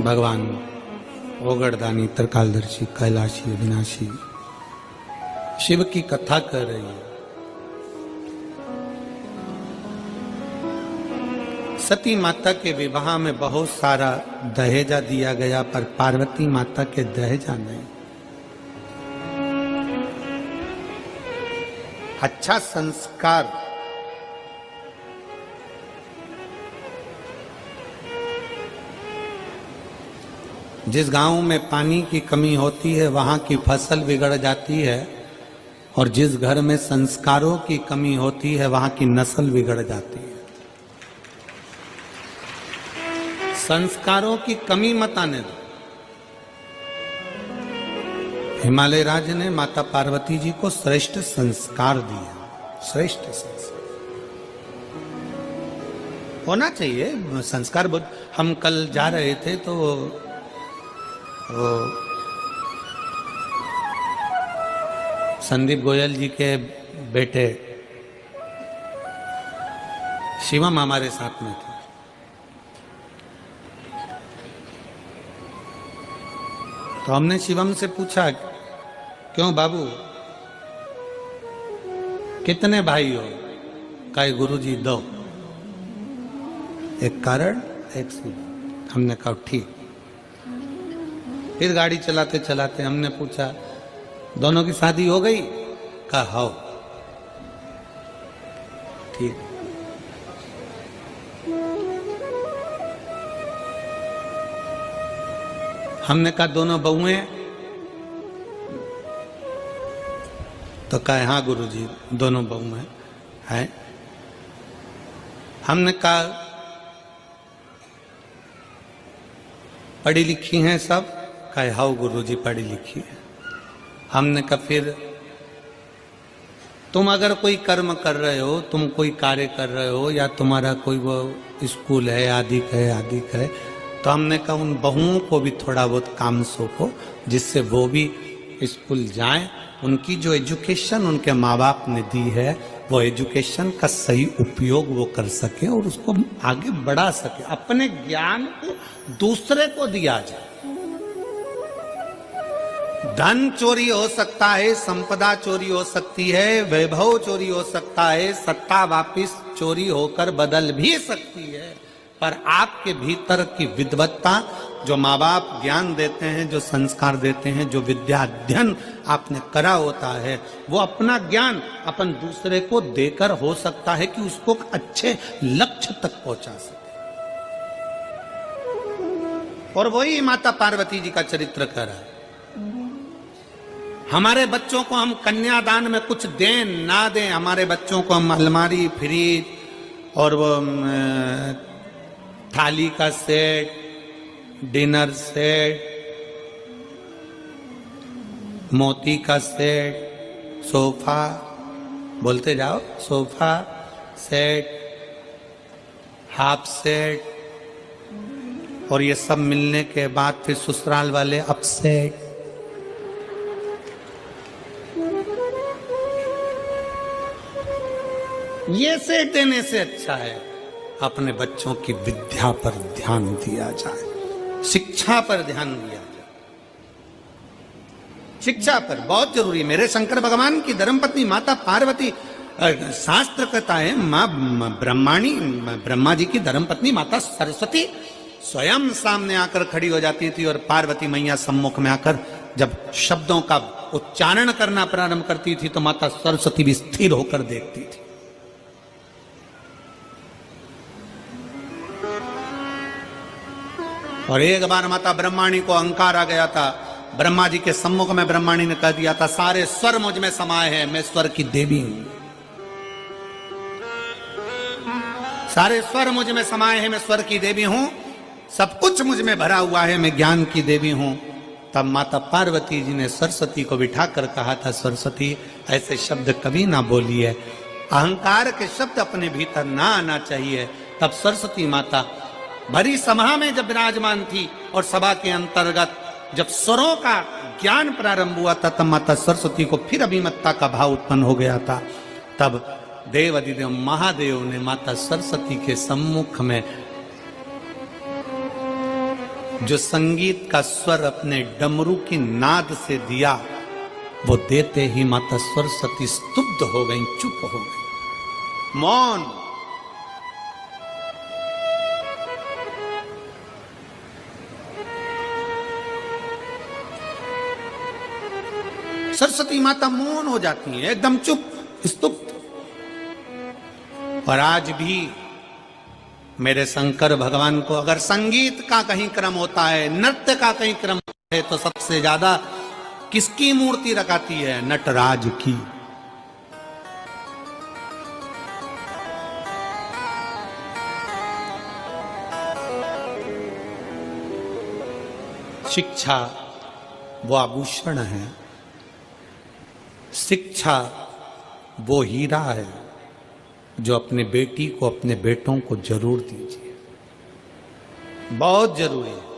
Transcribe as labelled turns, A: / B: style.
A: भगवान ओगड़दानी, त्रिकालदर्शी, कैलाशी, अविनाशी शिव की कथा कर रही है। सती माता के विवाह में बहुत सारा दहेजा दिया गया, पर पार्वती माता के दहेजा नहीं। अच्छा संस्कार, जिस गांव में पानी की कमी होती है वहां की फसल बिगड़ जाती है, और जिस घर में संस्कारों की कमी होती है वहां की नस्ल बिगड़ जाती है। संस्कारों की कमी मत आने दो। हिमालय राज ने माता पार्वती जी को श्रेष्ठ संस्कार दिया, श्रेष्ठ संस्कार होना चाहिए। संस्कार हम कल जा रहे थे तो संदीप गोयल जी के बेटे शिवम हमारे साथ में थे। तो हमने शिवम से पूछा, क्यों बाबू कितने भाई हो? कहे गुरुजी 2। एक कारण एक शिव। हमने कहा ठीक। फिर गाड़ी चलाते चलाते हमने पूछा, दोनों की शादी हो गई? कहा हो। ठीक। हमने कहा दोनों बहुएं? तो कहा हाँ गुरुजी दोनों बहुएं हैं। हमने कहा पढ़ी लिखी हैं सब? कहा हाँ गुरुजी पढ़ी लिखी है। हमने कहा फिर तुम अगर कोई कर्म कर रहे हो, तुम कोई कार्य कर रहे हो, या तुम्हारा कोई वो स्कूल है, आदिक है, तो हमने कहा उन बहुओं को भी थोड़ा बहुत काम सौंपो, जिससे वो भी स्कूल जाएं। उनकी जो एजुकेशन उनके माँ बाप ने दी है, वो एजुकेशन का सही उपयोग वो कर सके और उसको आगे बढ़ा सके। अपने ज्ञान को दूसरे को दिया जाए। धन चोरी हो सकता है, संपदा चोरी हो सकती है, वैभव चोरी हो सकता है, सत्ता वापिस चोरी होकर बदल भी सकती है, पर आपके भीतर की विद्वत्ता, जो माँ बाप ज्ञान देते हैं, जो संस्कार देते हैं, जो विद्या अध्ययन आपने करा होता है, वो अपना ज्ञान अपन दूसरे को देकर हो सकता है कि उसको अच्छे लक्ष्य तक पहुंचा सके। और वही माता पार्वती जी का चरित्र कर रहा है। हमारे बच्चों को हम कन्यादान में कुछ दें ना दें, हमारे बच्चों को हम अलमारी, फ्रिज और वो थाली का सेट, डिनर सेट, मोती का सेट, सोफा, बोलते जाओ, सोफा सेट, हाफ सेट, और ये सब मिलने के बाद फिर ससुराल वाले अपसेट। ये सेट देने से अच्छा है अपने बच्चों की विद्या पर ध्यान दिया जाए, शिक्षा पर ध्यान दिया जाए। शिक्षा पर बहुत जरूरी है। मेरे शंकर भगवान की धर्मपत्नी माता पार्वती, शास्त्र कहता है मां ब्रह्माणी, ब्रह्मा जी की धर्मपत्नी माता सरस्वती स्वयं सामने आकर खड़ी हो जाती थी, और पार्वती मैया सम्मुख में आकर जब शब्दों का उच्चारण करना प्रारंभ करती थी तो माता सरस्वती भी स्थिर होकर देखती थी। और एक बार माता ब्रह्माणी को अहंकार आ गया था। ब्रह्मा जी के सम्मुख में ब्रह्माणी ने कह दिया था, सारे स्वर मुझ में समाये हैं, मैं स्वर की देवी हूं। सारे स्वर मुझ में समाये हैं, मैं स्वर की देवी हूं। सब कुछ मुझ में भरा हुआ है, मैं ज्ञान की देवी हूं। तब माता पार्वती जी ने सरस्वती को बिठाकर कहा था, सरस्वती ऐसे शब्द कभी ना बोलिए, अहंकार के शब्द अपने भीतर ना आना चाहिए। तब सरस्वती माता भरी सभा में जब विराजमान थी, और सभा के अंतर्गत जब स्वरों का ज्ञान प्रारंभ हुआ था, तब माता सरस्वती को फिर अभिमत्ता का भाव उत्पन्न हो गया था। तब देव अधिदेव महादेव ने माता सरस्वती के सम्मुख में जो संगीत का स्वर अपने डमरू की नाद से दिया, वो देते ही माता सरस्वती स्तुब्ध हो गई, चुप हो गई, मौन। सरस्वती माता मौन हो जाती है, एकदम चुप, स्तुब्ध। और आज भी मेरे शंकर भगवान को अगर संगीत का कहीं क्रम होता है, नृत्य का कहीं क्रम होता है, तो सबसे ज्यादा किसकी मूर्ति रखाती है? नटराज की। शिक्षा वो आभूषण है, शिक्षा वो हीरा है जो अपने बेटी को, अपने बेटों को जरूर दीजिए, बहुत जरूरी है।